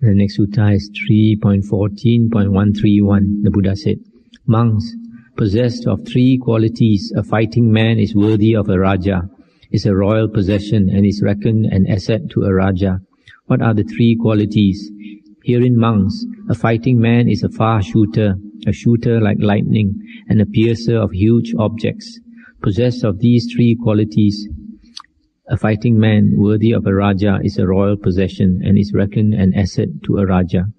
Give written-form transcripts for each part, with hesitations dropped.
The next sutta is 3.14.131. The Buddha said, monks, possessed of three qualities, a fighting man is worthy of a Raja, is a royal possession, and is reckoned an asset to a Raja. What are the three qualities? Herein, monks, a fighting man is a far shooter, a shooter like lightning, and a piercer of huge objects. Possessed of these three qualities, a fighting man worthy of a Raja is a royal possession and is reckoned an asset to a Raja.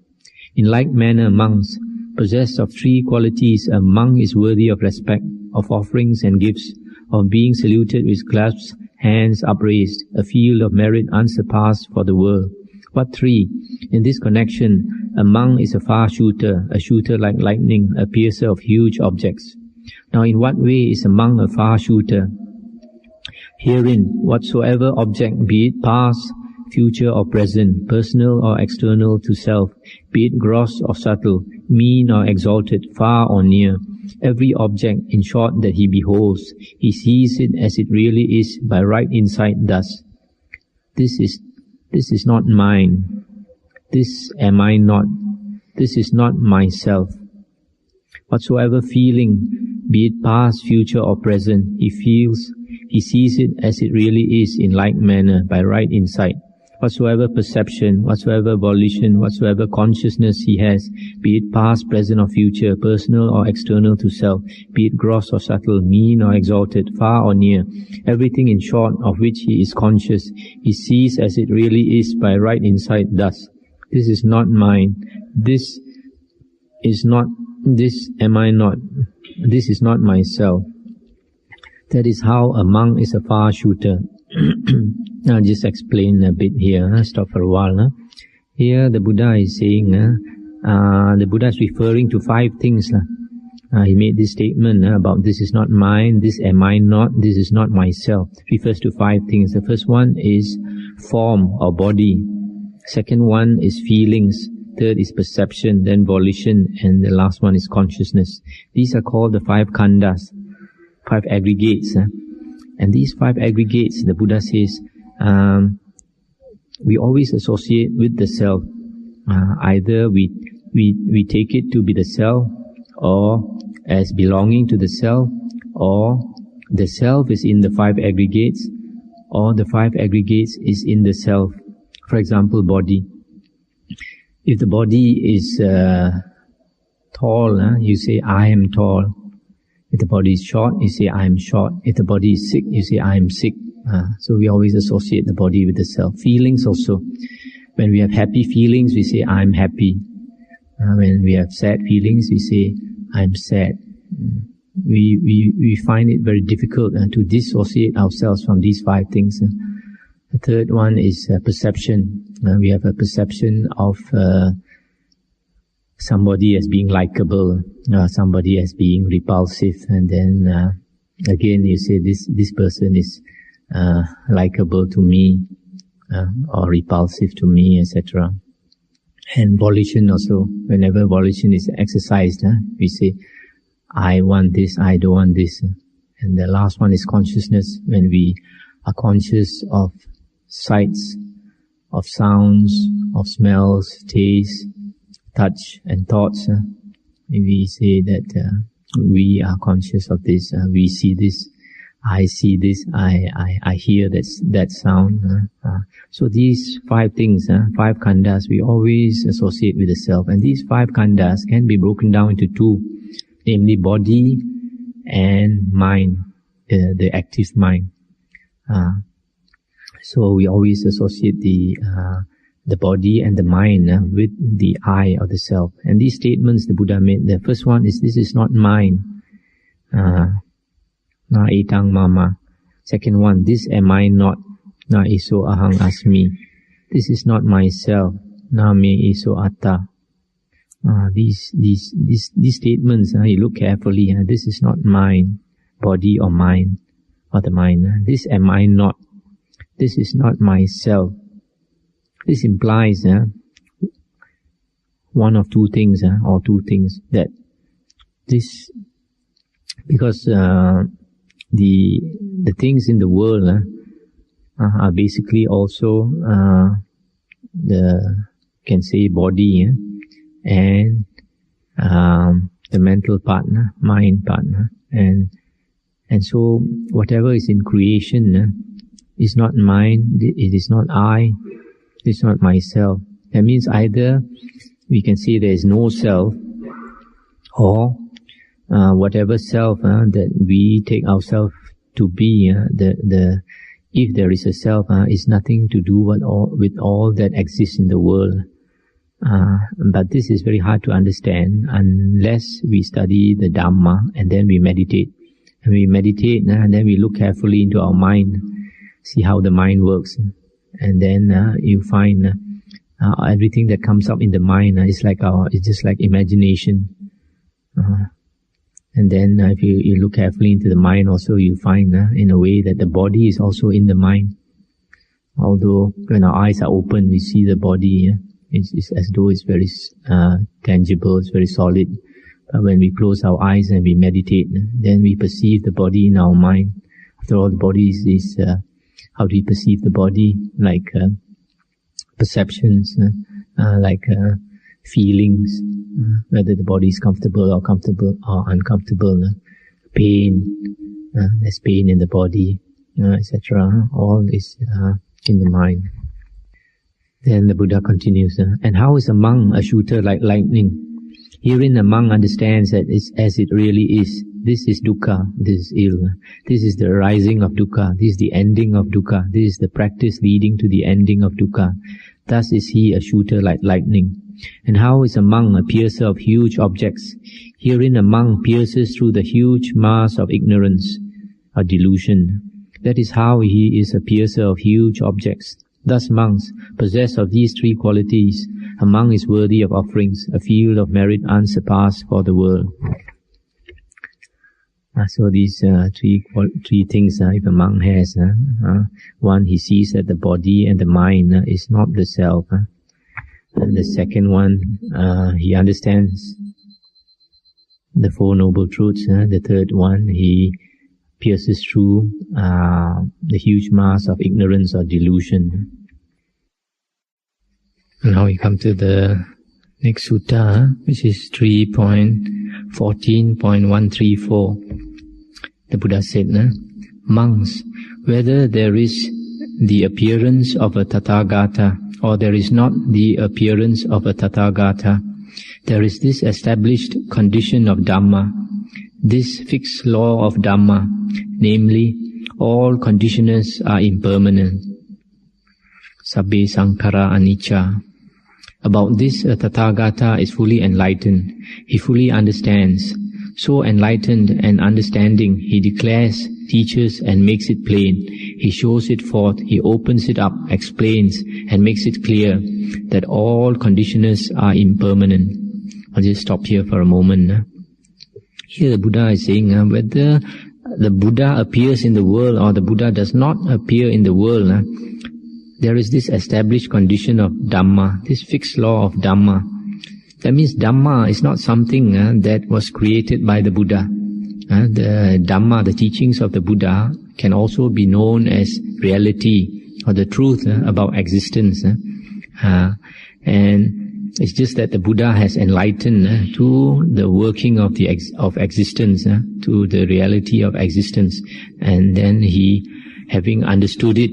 In like manner, monks, possessed of three qualities, a monk is worthy of respect, of offerings and gifts, of being saluted with clasped hands upraised, a field of merit unsurpassed for the world. What three? In this connection, a monk is a far shooter, a shooter like lightning, a piercer of huge objects. Now, in what way is a monk a far shooter? Herein, whatsoever object, be it past, future or present, personal or external to self, be it gross or subtle, mean or exalted, far or near, every object, in short, that he beholds, he sees it as it really is by right insight thus. This is not mine. This am I not. This is not myself. Whatsoever feeling, be it past, future or present, he feels, he sees it as it really is in like manner by right insight. Whatsoever perception, whatsoever volition, whatsoever consciousness he has, be it past, present or future, personal or external to self, be it gross or subtle, mean or exalted, far or near, everything in short of which he is conscious, he sees as it really is by right insight thus. This is not mine. This is not. This am I not. This is not myself. That is how a monk is a far shooter. I'll just explain a bit here. Stop for a while. Here the Buddha is saying, the Buddha is referring to five things. He made this statement about this is not mine, this am I not, this is not myself. Refers to five things. The first one is form or body. Second one is feelings. Third is perception, then volition, and the last one is consciousness. These are called the five khandhas, five aggregates. And these five aggregates, the Buddha says, we always associate with the self. Either we take it to be the self, or as belonging to the self, or the self is in the five aggregates, or the five aggregates is in the self. For example, body. If the body is tall, you say, I am tall. If the body is short, you say, I am short. If the body is sick, you say, I am sick. So we always associate the body with the self. Feelings also. When we have happy feelings, we say, I am happy. When we have sad feelings, we say, I am sad. We find it very difficult to dissociate ourselves from these five things. The third one is perception. We have a perception of somebody as being likable, somebody as being repulsive, and then again you say this person is likable to me or repulsive to me, etc. And volition also. Whenever volition is exercised, we say, I want this, I don't want this. And the last one is consciousness. When we are conscious of sights, of sounds, of smells, tastes, touch and thoughts, we say that we are conscious of this, we see this, I see this, I hear that sound. So these five things, five khandhas, we always associate with the self. And these five khandhas can be broken down into two, namely body and mind, the active mind. So we always associate the body and the mind with the I or the self. And these statements the Buddha made, the first one is, this is not mine. Na etang mama. Second one, this am I not. Na iso ahang asmi. This is not myself. Na me iso atta. These statements, you look carefully, this is not mine, body or mind, or the mind. This am I not. This is not myself. This implies one of two things, or two things, that this, because the things in the world are basically also the can say body, and the mental partner, mind partner, and so whatever is in creation is not mine, it is not I, it is not myself. That means either we can say there is no self, or whatever self that we take ourselves to be, if there is a self, is nothing to do with all that exists in the world. But this is very hard to understand unless we study the Dhamma and then we meditate. And we meditate, and then we look carefully into our mind, see how the mind works, and then you find everything that comes up in the mind is it's just like imagination. And then if you look carefully into the mind also, you find in a way that the body is also in the mind. Although when our eyes are open, we see the body, it's as though it's very tangible, it's very solid. But when we close our eyes and we meditate, then we perceive the body in our mind. After all, the body is how do we perceive the body? Like perceptions, like feelings, whether the body is comfortable or uncomfortable, pain, there's pain in the body, etc. All is in the mind. Then the Buddha continues, and how is a monk a shooter like lightning? Herein a monk understands that it's as it really is. This is dukkha, this is ill. This is the arising of dukkha, this is the ending of dukkha, this is the practice leading to the ending of dukkha. Thus is he a shooter like lightning. And how is a monk a piercer of huge objects? Herein a monk pierces through the huge mass of ignorance or delusion. That is how he is a piercer of huge objects. Thus monks, possessed of these three qualities, a monk is worthy of offerings, a field of merit unsurpassed for the world. So these three things, if a monk has, one, he sees that the body and the mind is not the self. And the second one, he understands the Four Noble Truths. The third one, he pierces through the huge mass of ignorance or delusion. Now we come to the next sutta, which is 3.14.134. The Buddha said, monks, whether there is the appearance of a Tathagata or there is not the appearance of a Tathagata, there is this established condition of Dhamma, this fixed law of Dhamma, namely, all conditioners are impermanent. Sabbe sankhara anicca. About this, a Tathagata is fully enlightened. He fully understands. So enlightened and understanding, he declares, teaches and makes it plain. He shows it forth, he opens it up, explains and makes it clear that all conditioners are impermanent. I'll just stop here for a moment. Here the Buddha is saying whether the Buddha appears in the world or the Buddha does not appear in the world, there is this established condition of Dhamma, this fixed law of Dhamma. That means Dhamma is not something that was created by the Buddha. The Dhamma, the teachings of the Buddha, can also be known as reality or the truth about existence. And it's just that the Buddha has enlightened to the working of existence, to the reality of existence, and then he, having understood it,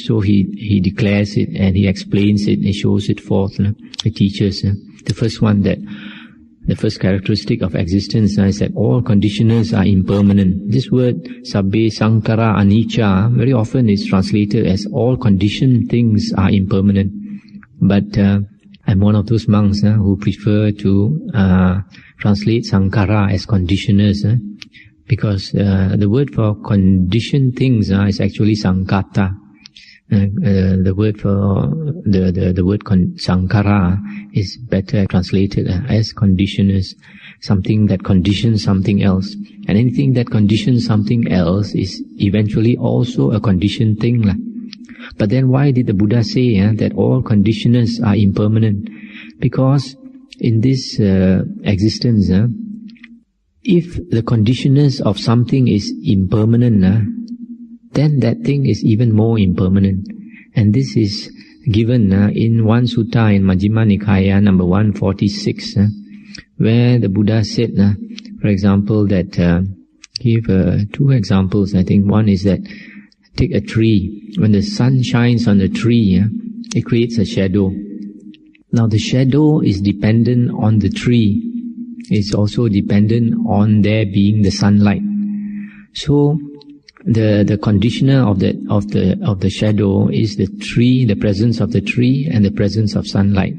so he declares it and he explains it, he shows it forth, he teaches. The first characteristic of existence is that all conditioners are impermanent. This word sabbe sankhara anicca very often is translated as all conditioned things are impermanent. But I'm one of those monks who prefer to translate sankhara as conditioners, because the word for conditioned things is actually sankhata. The word for the word sankhara is better translated as conditioners, something that conditions something else. And anything that conditions something else is eventually also a conditioned thing. But then why did the Buddha say that all conditioners are impermanent? Because in this existence, if the conditioners of something is impermanent, then that thing is even more impermanent. And this is given in one sutta in Majjhima Nikaya number 146, where the Buddha said, for example, that give 2 examples. I think one is that take a tree. When the sun shines on the tree, it creates a shadow. Now the shadow is dependent on the tree. It's also dependent on there being the sunlight. So the conditioner of the shadow is the tree, the presence of the tree, and the presence of sunlight.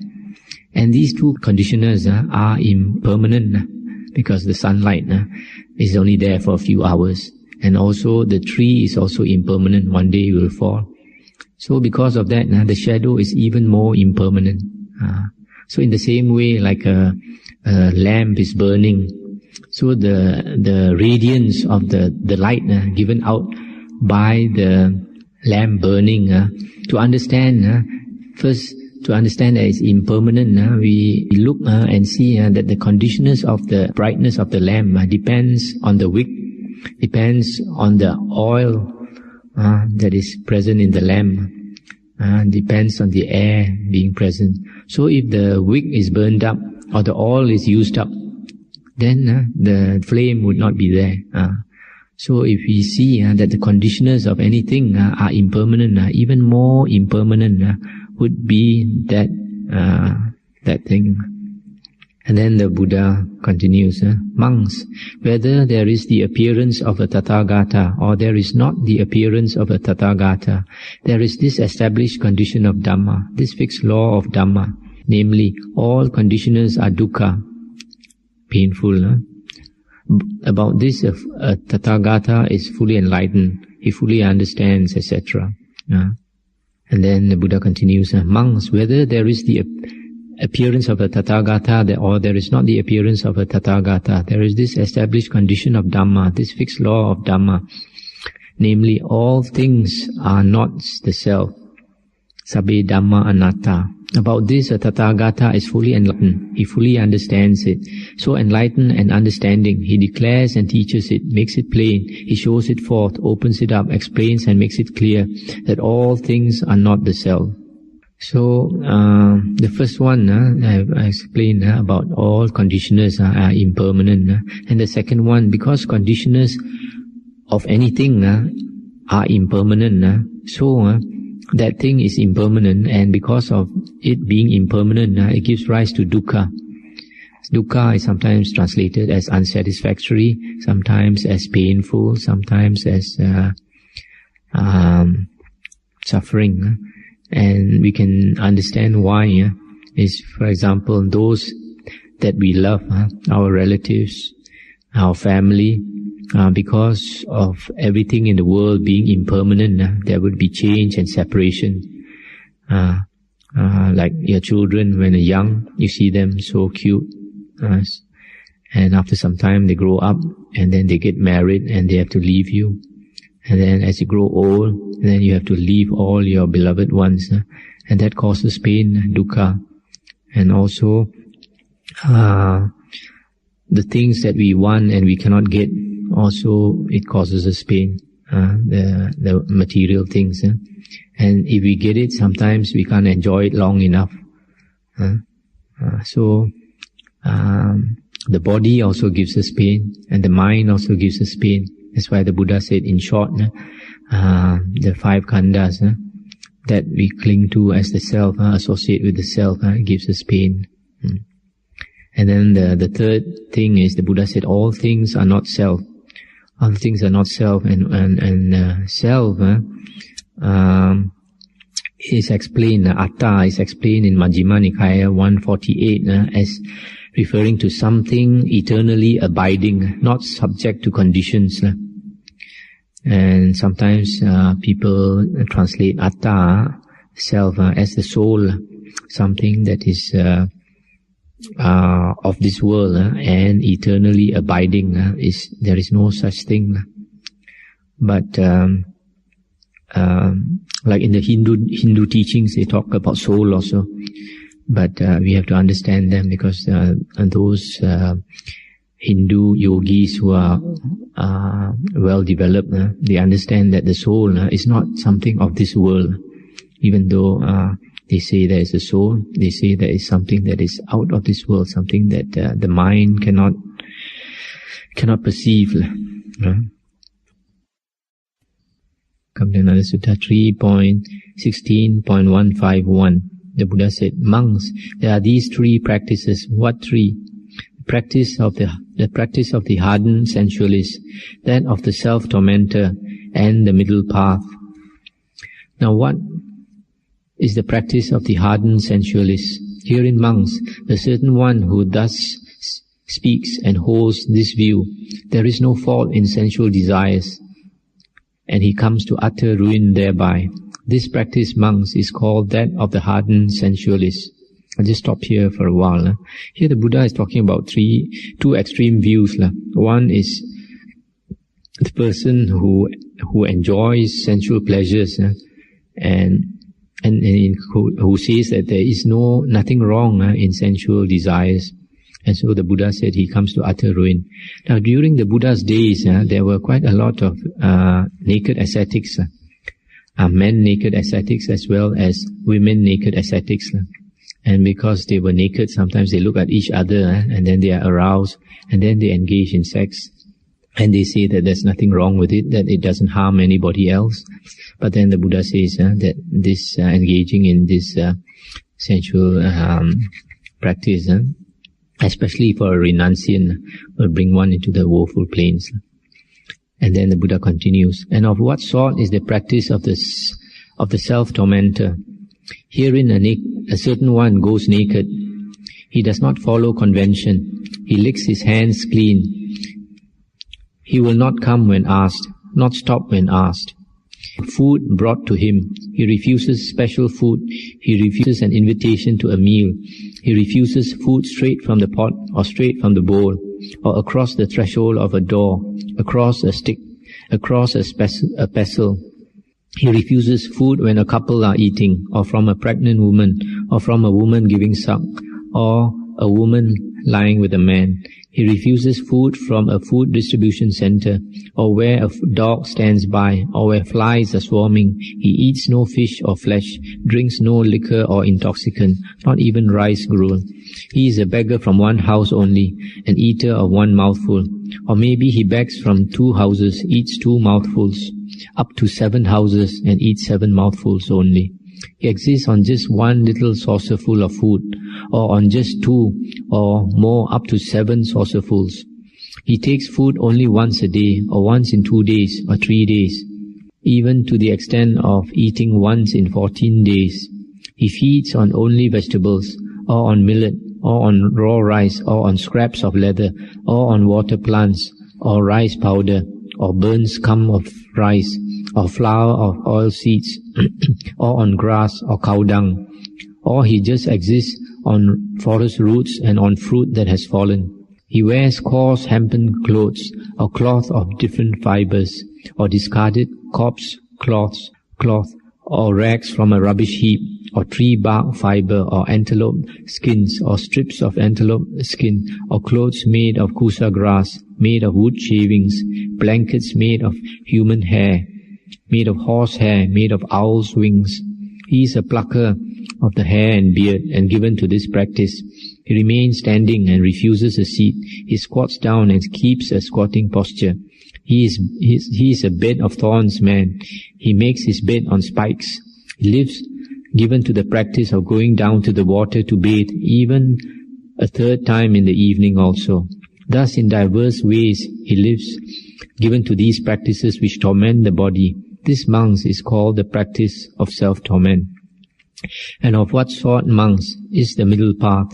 And these 2 conditioners are impermanent because the sunlight is only there for a few hours. And also the tree is also impermanent. One day it will fall. So because of that, the shadow is even more impermanent. So in the same way, like a lamp is burning, so the radiance of the light given out by the lamp burning, to understand, first to understand that it's impermanent, we look and see that the conditioners of the brightness of the lamp depends on the wick, depends on the oil that is present in the lamp, depends on the air being present. So if the wick is burned up or the oil is used up, then the flame would not be there. So if we see that the conditioners of anything are impermanent, even more impermanent would be that thing. And then the Buddha continues, monks, whether there is the appearance of a Tathagata or there is not the appearance of a Tathagata, there is this established condition of Dhamma, this fixed law of Dhamma, namely, all conditioners are dukkha, painful. About this, a Tathagata is fully enlightened, he fully understands, etc. And then the Buddha continues, monks, whether there is the appearance of a Tathagata or there is not the appearance of a Tathagata, there is this established condition of Dhamma, this fixed law of Dhamma, namely, all things are not the self. Sabbe Dhamma Anatta. About this, a Tathagata is fully enlightened. He fully understands it. So enlightened and understanding, he declares and teaches it, makes it plain, he shows it forth, opens it up, explains and makes it clear that all things are not the self. So, the first one, I explained about all conditioners are impermanent. And the second one, because conditioners of anything are impermanent, so that thing is impermanent, and because of it being impermanent, it gives rise to dukkha. Dukkha is sometimes translated as unsatisfactory, sometimes as painful, sometimes as suffering. And we can understand why. Is, for example, those that we love, our relatives, our family, because of everything in the world being impermanent, there would be change and separation. Like your children, when they're young, you see them so cute, and after some time they grow up, and then they get married, and they have to leave you. And then as you grow old, then you have to leave all your beloved ones, and that causes pain, dukkha. And also, the things that we want and we cannot get, also it causes us pain, the material things. And if we get it, sometimes we can't enjoy it long enough. So the body also gives us pain, and the mind also gives us pain. That's why the Buddha said, in short, the 5 khandhas that we cling to as the self, associate with the self, gives us pain. And then the third thing is, the Buddha said, all things are not self. All things are not self, and self is explained, atta is explained in Majjhima Nikaya 148 as referring to something eternally abiding, not subject to conditions. And sometimes people translate atta, self, as the soul, something that is of this world and eternally abiding. There is no such thing. But like in the Hindu teachings, they talk about soul also. But we have to understand them, because those Hindu yogis who are well developed, they understand that the soul is not something of this world, even though They say there is a soul. They say there is something that is out of this world, something that the mind cannot perceive. Come to another sutta, 3.16.151. The Buddha said, monks, there are these three practices. What three? The practice of the hardened sensualist, that of the self-tormentor, and the middle path. Now what is the practice of the hardened sensualist? Herein, monks, a certain one who thus speaks and holds this view, there is no fault in sensual desires, and he comes to utter ruin thereby. This practice, monks, is called that of the hardened sensualist. I'll just stop here for a while. Here the Buddha is talking about two extreme views. One is the person who enjoys sensual pleasures, and who says that there is nothing wrong in sensual desires. And so the Buddha said he comes to utter ruin. Now during the Buddha's days, there were quite a lot of naked ascetics, men naked ascetics as well as women naked ascetics. And because they were naked, sometimes they look at each other and then they are aroused, and then they engage in sex. And they say that there's nothing wrong with it, that it doesn't harm anybody else. But then the Buddha says that this engaging in this sensual practice, especially for a renunciant, will bring one into the woeful plains. And then the Buddha continues, and of what sort is the practice of the self-tormentor? Herein a certain one goes naked. He does not follow convention. He licks his hands clean. He will not come when asked, not stop when asked. Food brought to him, he refuses special food. He refuses an invitation to a meal. He refuses food straight from the pot or straight from the bowl, or across the threshold of a door, across a stick, across a pestle. He refuses food when a couple are eating, or from a pregnant woman, or from a woman giving suck, or a woman lying with a man. He refuses food from a food distribution center, or where a dog stands by, or where flies are swarming. He eats no fish or flesh, drinks no liquor or intoxicant, not even rice gruel. He is a beggar from one house only, an eater of one mouthful. Or maybe he begs from 2 houses, eats 2 mouthfuls, up to 7 houses, and eats 7 mouthfuls only. He exists on just 1 little saucerful of food, or on just 2 or more up to 7 saucerfuls. He takes food only once a day, or once in 2 days, or 3 days, even to the extent of eating once in 14 days. He feeds on only vegetables, or on millet, or on raw rice, or on scraps of leather, or on water plants, or rice powder, or burnt scum of rice, or flour of oil seeds, or on grass or cow dung. Or he just exists on forest roots and on fruit that has fallen. He wears coarse hempen clothes, or cloth of different fibers, or discarded corpse cloth, or rags from a rubbish heap, or tree bark fiber, or antelope skins, or strips of antelope skin, or clothes made of kusa grass, made of wood shavings, blankets made of human hair, made of horse hair, made of owl's wings. He is a plucker of the hair and beard, and given to this practice. He remains standing and refuses a seat. He squats down and keeps a squatting posture. He is a bed of thorns man. He makes his bed on spikes. He lives given to the practice of going down to the water to bathe, even a 3rd time in the evening also. Thus in diverse ways he lives, given to these practices which torment the body. This, monks, is called the practice of self-torment. And of what sort, monks, is the middle path?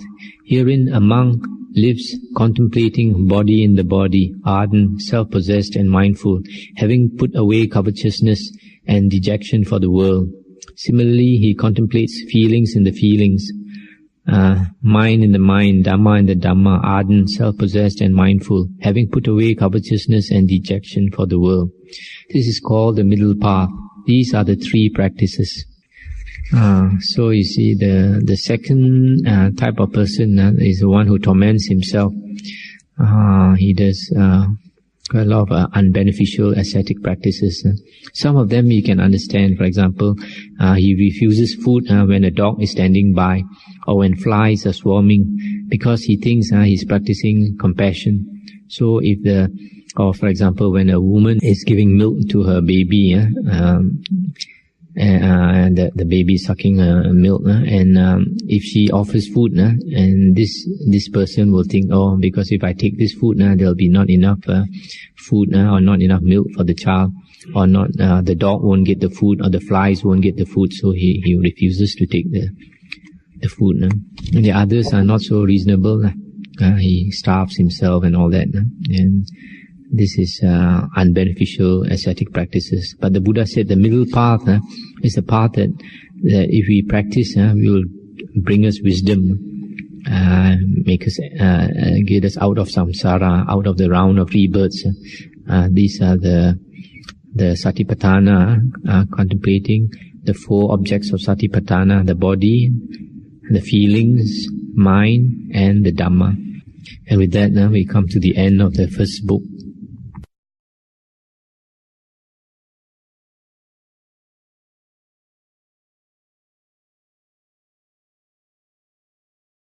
Herein a monk lives contemplating body in the body, ardent, self-possessed and mindful, having put away covetousness and dejection for the world. Similarly, he contemplates feelings in the feelings, mind in the mind, Dhamma in the Dhamma, ardent, self-possessed and mindful, having put away covetousness and dejection for the world. This is called the middle path. These are the 3 practices. So you see, the second type of person is the one who torments himself. He does quite a lot of unbeneficial ascetic practices. Some of them you can understand. For example, he refuses food when a dog is standing by, or when flies are swarming, because he thinks he's practicing compassion. So or for example, when a woman is giving milk to her baby, and the baby is sucking milk, and if she offers food, and this person will think, oh, because if I take this food, there'll be not enough food or not enough milk for the child, or not the dog won't get the food, or the flies won't get the food, so he refuses to take the food. And the others are not so reasonable. He starves himself and all that, and this is unbeneficial ascetic practices. But the Buddha said the middle path is the path that if we practice, will bring us wisdom, make us, get us out of samsara, out of the round of rebirths. These are the satipatthana, contemplating the four objects of satipatthana: the body, the feelings, mind, and the Dhamma. And with that, now we come to the end of the first book.